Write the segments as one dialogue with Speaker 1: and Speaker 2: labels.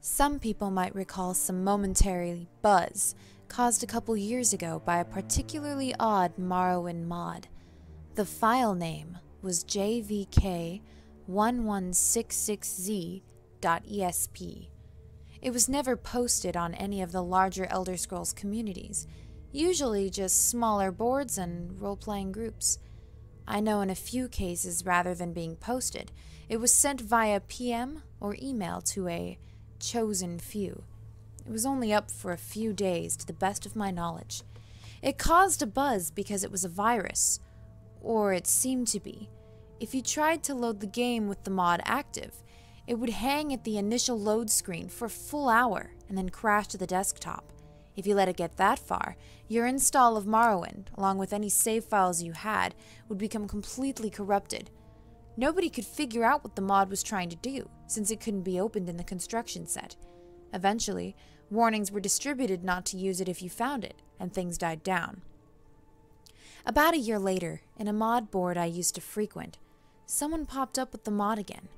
Speaker 1: Some people might recall some momentary buzz caused a couple years ago by a particularly odd Morrowind mod. The file name was Jvk1166z.esp. It was never posted on any of the larger Elder Scrolls communities, usually just smaller boards and role-playing groups. I know in a few cases, rather than being posted, it was sent via PM or email to a chosen few. It was only up for a few days, to the best of my knowledge. It caused a buzz because it was a virus, or it seemed to be. If you tried to load the game with the mod active, it would hang at the initial load screen for a full hour and then crash to the desktop. If you let it get that far, your install of Morrowind, along with any save files you had, would become completely corrupted. Nobody could figure out what the mod was trying to do, since it couldn't be opened in the construction set. Eventually, warnings were distributed not to use it if you found it, and things died down. About a year later, in a mod board I used to frequent, someone popped up with the mod again.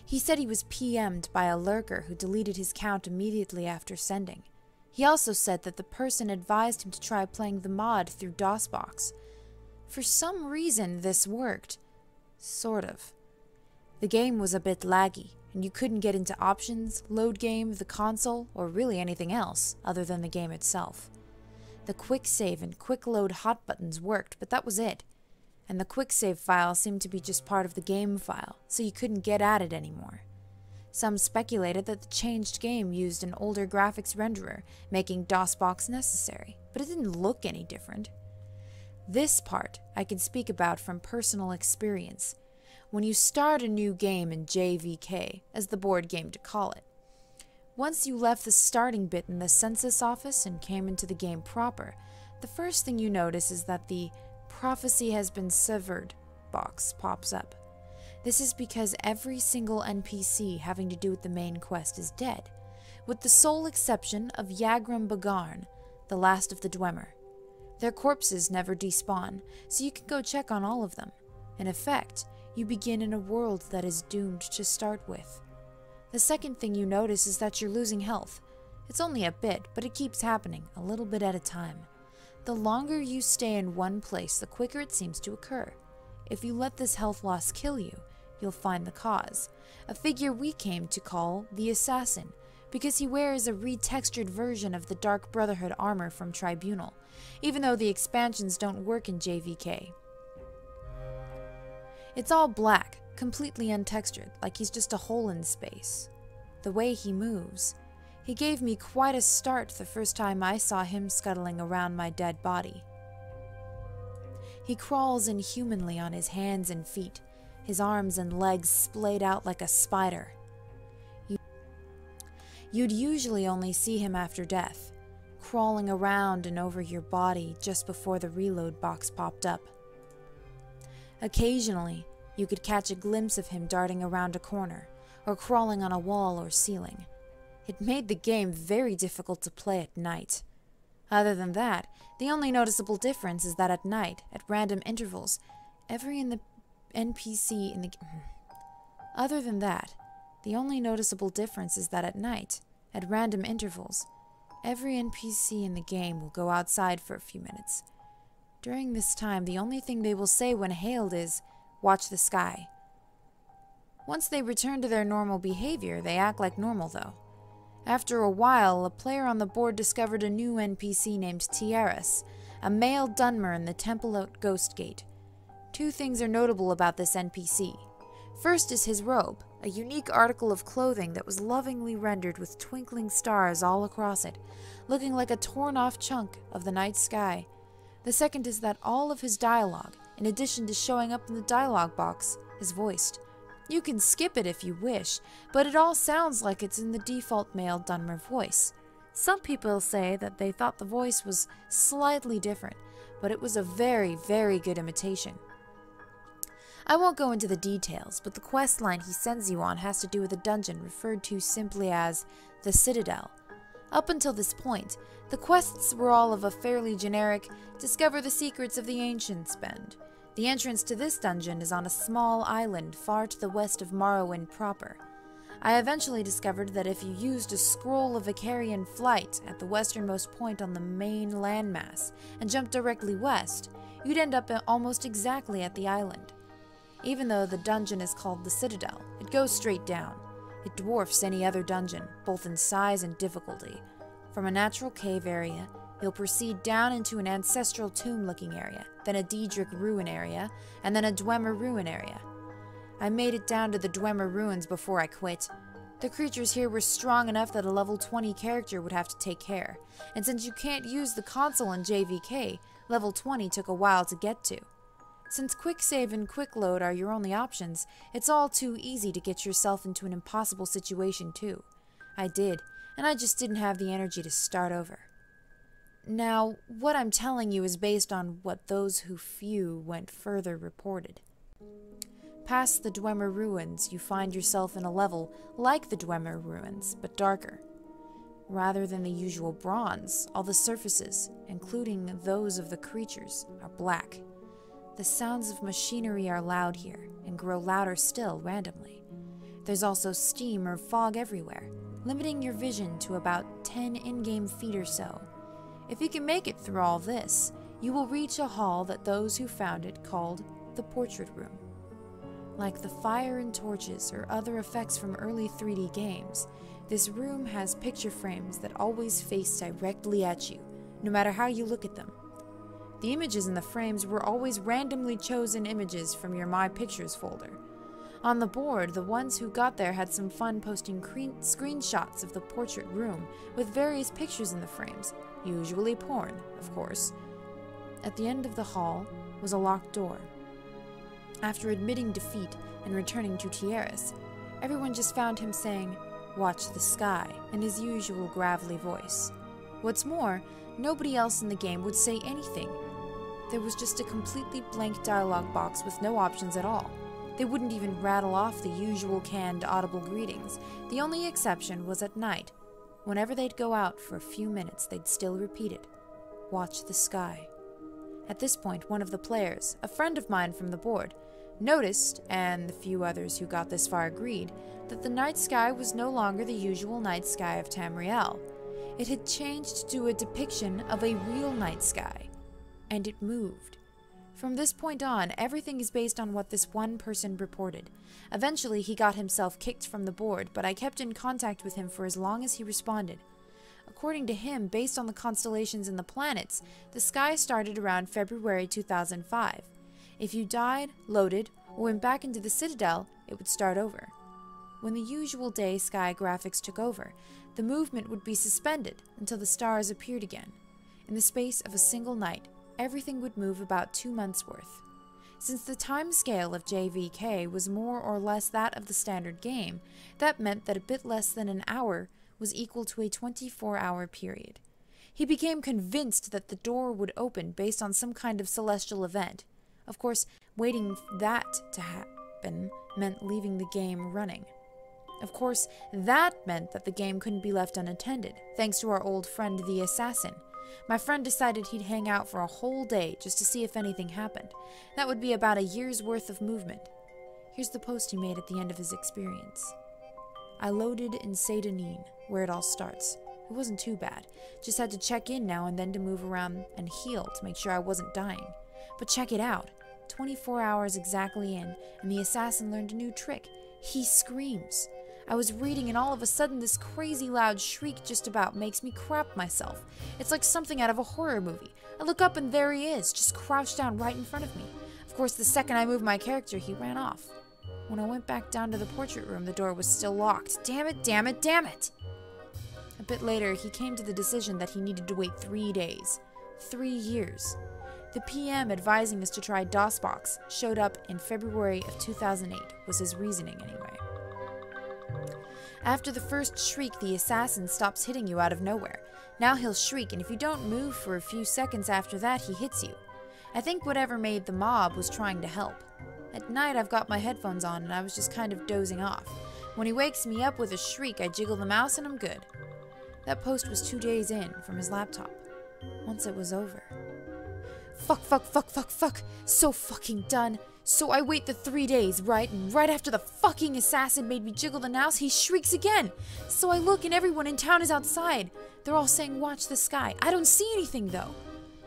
Speaker 1: He said he was PM'd by a lurker who deleted his count immediately after sending. He also said that the person advised him to try playing the mod through DOSBox. For some reason, this worked. Sort of. The game was a bit laggy, and you couldn't get into options, load game, the console, or really anything else other than the game itself. The quick save and quick load hot buttons worked, but that was it. And the quick save file seemed to be just part of the game file, so you couldn't get at it anymore. Some speculated that the changed game used an older graphics renderer, making DOSBox necessary, but it didn't look any different. This part I can speak about from personal experience. When you start a new game in JVK, as the board game to call it, once you left the starting bit in the census office and came into the game proper, the first thing you notice is that the "Prophecy has been severed" box pops up. This is because every single NPC having to do with the main quest is dead, with the sole exception of Yagram Bagarn, the last of the Dwemer. Their corpses never despawn, so you can go check on all of them. In effect, you begin in a world that is doomed to start with. The second thing you notice is that you're losing health. It's only a bit, but it keeps happening, a little bit at a time. The longer you stay in one place, the quicker it seems to occur. If you let this health loss kill you, you'll find the cause. A figure we came to call the Assassin, because he wears a retextured version of the Dark Brotherhood armor from Tribunal, even though the expansions don't work in JVK. It's all black, completely untextured, like he's just a hole in space. The way he moves. He gave me quite a start the first time I saw him scuttling around my dead body. He crawls inhumanly on his hands and feet, his arms and legs splayed out like a spider. You'd usually only see him after death, crawling around and over your body just before the reload box popped up. Occasionally, you could catch a glimpse of him darting around a corner, or crawling on a wall or ceiling. It made the game very difficult to play at night. Other than that, the only noticeable difference is that at night, at random intervals, every NPC in the game will go outside for a few minutes. During this time, the only thing they will say when hailed is, "Watch the sky." Once they return to their normal behavior, they act like normal though. After a while, a player on the board discovered a new NPC named Tiaras, a male Dunmer in the Temple at Ghostgate. Two things are notable about this NPC. First is his robe, a unique article of clothing that was lovingly rendered with twinkling stars all across it, looking like a torn-off chunk of the night sky. The second is that all of his dialogue, in addition to showing up in the dialogue box, is voiced. You can skip it if you wish, but it all sounds like it's in the default male Dunmer voice. Some people say that they thought the voice was slightly different, but it was a very, very good imitation. I won't go into the details, but the quest line he sends you on has to do with a dungeon referred to simply as the Citadel. Up until this point, the quests were all of a fairly generic, discover the secrets of the ancients bend. The entrance to this dungeon is on a small island far to the west of Morrowind proper. I eventually discovered that if you used a scroll of Vicarian flight at the westernmost point on the main landmass and jumped directly west, you'd end up almost exactly at the island. Even though the dungeon is called the Citadel, it goes straight down. It dwarfs any other dungeon, both in size and difficulty. From a natural cave area, you'll proceed down into an ancestral tomb-looking area, then a Daedric ruin area, and then a Dwemer ruin area. I made it down to the Dwemer ruins before I quit. The creatures here were strong enough that a level 20 character would have to take care, and since you can't use the console in JVK, level 20 took a while to get to. Since quick save and quick load are your only options, it's all too easy to get yourself into an impossible situation too. I did, and I just didn't have the energy to start over. Now, what I'm telling you is based on what those who few went further reported. Past the Dwemer ruins, you find yourself in a level like the Dwemer ruins, but darker. Rather than the usual bronze, all the surfaces, including those of the creatures, are black. The sounds of machinery are loud here, and grow louder still randomly. There's also steam or fog everywhere, limiting your vision to about 10 in-game feet or so. If you can make it through all this, you will reach a hall that those who found it called the Portrait Room. Like the fire and torches or other effects from early 3D games, this room has picture frames that always face directly at you, no matter how you look at them. The images in the frames were always randomly chosen images from your My Pictures folder. On the board, the ones who got there had some fun posting screenshots of the portrait room with various pictures in the frames, usually porn, of course. At the end of the hall was a locked door. After admitting defeat and returning to Tierras, everyone just found him saying, "Watch the sky," in his usual gravelly voice. What's more, nobody else in the game would say anything. There was just a completely blank dialogue box with no options at all. They wouldn't even rattle off the usual canned audible greetings. The only exception was at night. Whenever they'd go out for a few minutes, they'd still repeat it. "Watch the sky." At this point, one of the players, a friend of mine from the board, noticed, and the few others who got this far agreed, that the night sky was no longer the usual night sky of Tamriel. It had changed to a depiction of a real night sky, and it moved. From this point on, everything is based on what this one person reported. Eventually, he got himself kicked from the board, but I kept in contact with him for as long as he responded. According to him, based on the constellations and the planets, the sky started around February 2005. If you died, loaded, or went back into the Citadel, it would start over. When the usual day sky graphics took over, the movement would be suspended until the stars appeared again. In the space of a single night, everything would move about 2 months' worth. Since the time scale of JVK was more or less that of the standard game, that meant that a bit less than an hour was equal to a 24-hour period. He became convinced that the door would open based on some kind of celestial event. Of course, waiting for that to happen meant leaving the game running. Of course, that meant that the game couldn't be left unattended, thanks to our old friend the assassin. My friend decided he'd hang out for a whole day just to see if anything happened. That would be about a year's worth of movement. Here's the post he made at the end of his experience. "I loaded in Citadel, where it all starts. It wasn't too bad. Just had to check in now and then to move around and heal to make sure I wasn't dying. But check it out. 24 hours exactly in, and the assassin learned a new trick. He screams. I was reading and all of a sudden this crazy loud shriek just about makes me crap myself. It's like something out of a horror movie. I look up and there he is, just crouched down right in front of me. Of course, the second I moved my character, he ran off. When I went back down to the portrait room, the door was still locked. Damn it, damn it, damn it! A bit later, he came to the decision that he needed to wait 3 days. 3 years. The PM advising us to try DOSBox showed up in February of 2008, was his reasoning anyway. After the first shriek, the assassin stops hitting you out of nowhere. Now he'll shriek, and if you don't move for a few seconds after that, he hits you. I think whatever made the mob was trying to help. At night, I've got my headphones on, and I was just kind of dozing off. When he wakes me up with a shriek, I jiggle the mouse, and I'm good. That post was 2 days in from his laptop. Once it was over. Fuck. So fucking done. So I wait the 3 days, right? And right after the fucking assassin made me jiggle the mouse, he shrieks again. So I look and everyone in town is outside. They're all saying, watch the sky. I don't see anything though.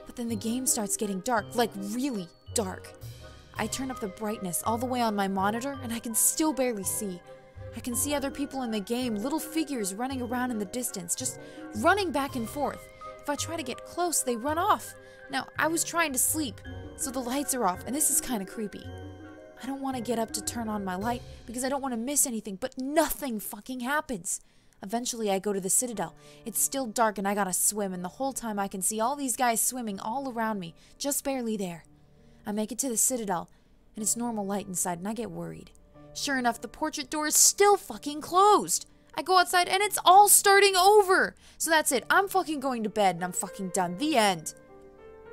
Speaker 1: But then the game starts getting dark, like really dark. I turn up the brightness all the way on my monitor and I can still barely see. I can see other people in the game, little figures running around in the distance, just running back and forth. If I try to get close, they run off. Now, I was trying to sleep, so the lights are off, and this is kind of creepy. I don't want to get up to turn on my light because I don't want to miss anything, but nothing fucking happens. Eventually, I go to the Citadel. It's still dark and I gotta swim, and the whole time I can see all these guys swimming all around me, just barely there. I make it to the Citadel, and it's normal light inside, and I get worried. Sure enough, the portrait door is still fucking closed. I go outside, and it's all starting over. So that's it. I'm fucking going to bed, and I'm fucking done. The end.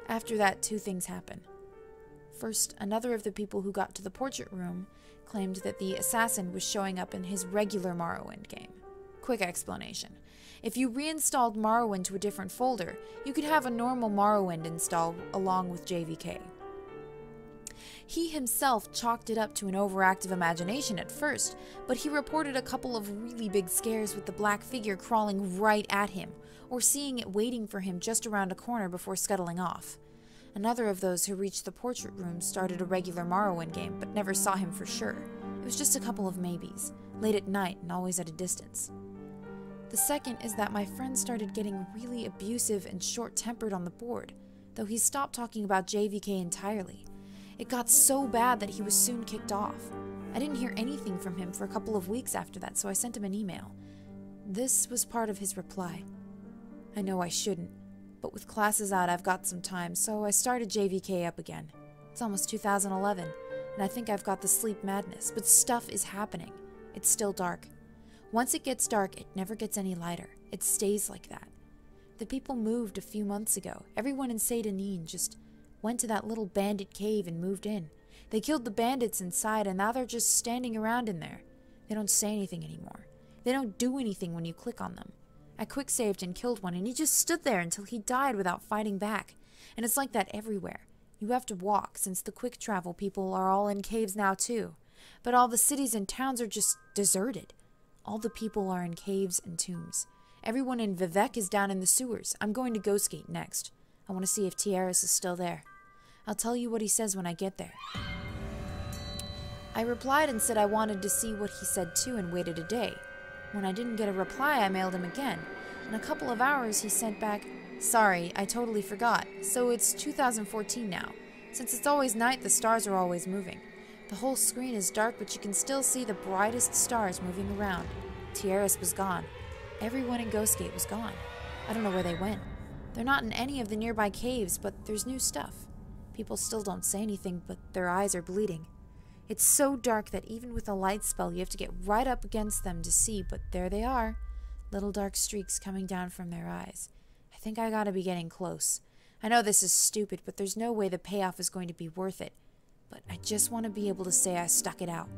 Speaker 1: After that, 2 things happen. First, another of the people who got to the portrait room claimed that the assassin was showing up in his regular Morrowind game. Quick explanation. If you reinstalled Morrowind to a different folder, you could have a normal Morrowind install along with JVK. He himself chalked it up to an overactive imagination at first, but he reported a couple of really big scares with the black figure crawling right at him, or seeing it waiting for him just around a corner before scuttling off. Another of those who reached the portrait room started a regular Morrowind game, but never saw him for sure. It was just a couple of maybes, late at night and always at a distance. The second is that my friend started getting really abusive and short-tempered on the board, though he stopped talking about JVK entirely. It got so bad that he was soon kicked off. I didn't hear anything from him for a couple of weeks after that, so I sent him an email. This was part of his reply. I know I shouldn't, but with classes out I've got some time, so I started JVK up again. It's almost 2011, and I think I've got the sleep madness, but stuff is happening. It's still dark. Once it gets dark, it never gets any lighter. It stays like that. The people moved a few months ago. Everyone in Citadel just went to that little bandit cave and moved in. They killed the bandits inside, and now they're just standing around in there. They don't say anything anymore. They don't do anything when you click on them. I quick-saved and killed one, and he just stood there until he died without fighting back. And it's like that everywhere. You have to walk, since the quick travel people are all in caves now too. But all the cities and towns are just deserted. All the people are in caves and tombs. Everyone in Jvk is down in the sewers. I'm going to Ghostgate next. I want to see if Tieris is still there. I'll tell you what he says when I get there. I replied and said I wanted to see what he said too and waited a day. When I didn't get a reply, I mailed him again. In a couple of hours, he sent back, "Sorry, I totally forgot. So it's 2014 now. Since it's always night, the stars are always moving. The whole screen is dark, but you can still see the brightest stars moving around. Tieris was gone. Everyone in Ghostgate was gone. I don't know where they went. They're not in any of the nearby caves, but there's new stuff. People still don't say anything, but their eyes are bleeding. It's so dark that even with a light spell, you have to get right up against them to see, but there they are. Little dark streaks coming down from their eyes. I think I gotta be getting close. I know this is stupid, but there's no way the payoff is going to be worth it. But I just want to be able to say I stuck it out."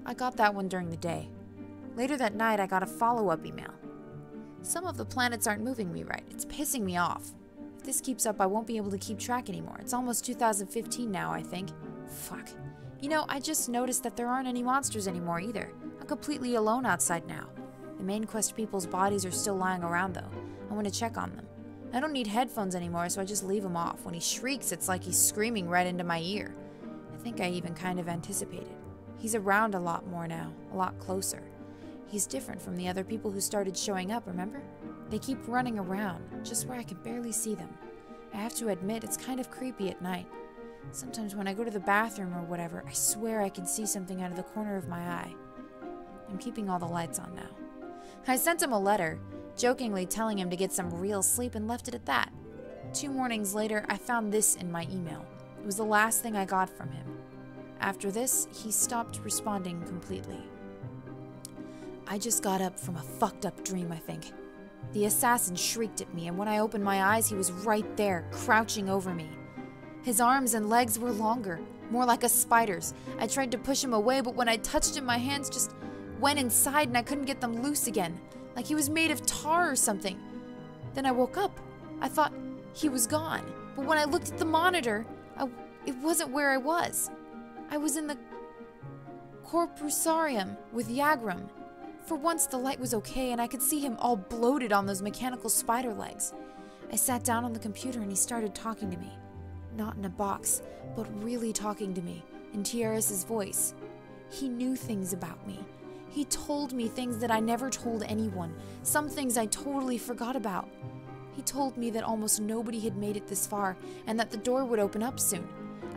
Speaker 1: I got that one during the day. Later that night, I got a follow-up email. "Some of the planets aren't moving me right. It's pissing me off. If this keeps up, I won't be able to keep track anymore. It's almost 2015 now, I think. Fuck. You know, I just noticed that there aren't any monsters anymore either. I'm completely alone outside now. The main quest people's bodies are still lying around, though. I want to check on them. I don't need headphones anymore, so I just leave them off. When he shrieks, it's like he's screaming right into my ear. I think I even kind of anticipated. He's around a lot more now, a lot closer. He's different from the other people who started showing up, remember? They keep running around, just where I can barely see them. I have to admit, it's kind of creepy at night. Sometimes when I go to the bathroom or whatever, I swear I can see something out of the corner of my eye. I'm keeping all the lights on now." I sent him a letter, jokingly telling him to get some real sleep, and left it at that. 2 mornings later, I found this in my email. It was the last thing I got from him. After this, he stopped responding completely. "I just got up from a fucked up dream, I think. The assassin shrieked at me, and when I opened my eyes, he was right there, crouching over me. His arms and legs were longer, more like a spider's. I tried to push him away, but when I touched him, my hands just went inside and I couldn't get them loose again, like he was made of tar or something. Then I woke up. I thought he was gone. But when I looked at the monitor, it wasn't where I was. I was in the Corpusarium with Yagram. For once, the light was okay, and I could see him all bloated on those mechanical spider legs. I sat down on the computer, and he started talking to me. Not in a box, but really talking to me, in Tiaris's voice. He knew things about me. He told me things that I never told anyone, some things I totally forgot about. He told me that almost nobody had made it this far, and that the door would open up soon.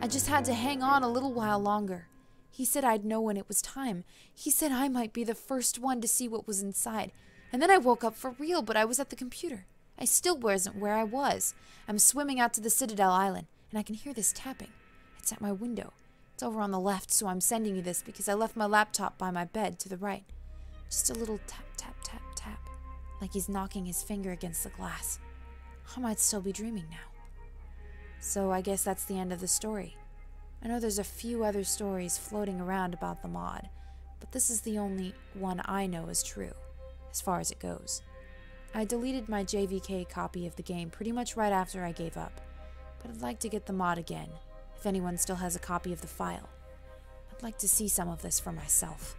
Speaker 1: I just had to hang on a little while longer. He said I'd know when it was time. He said I might be the first one to see what was inside. And then I woke up for real, but I was at the computer. I still wasn't where I was. I'm swimming out to the Citadel island, and I can hear this tapping. It's at my window. It's over on the left, so I'm sending you this because I left my laptop by my bed to the right. Just a little tap, tap, tap, tap, like he's knocking his finger against the glass. I might still be dreaming now. So I guess that's the end of the story. I know there's a few other stories floating around about the mod, but this is the only one I know is true, as far as it goes. I deleted my JVK copy of the game pretty much right after I gave up, but I'd like to get the mod again, if anyone still has a copy of the file. I'd like to see some of this for myself.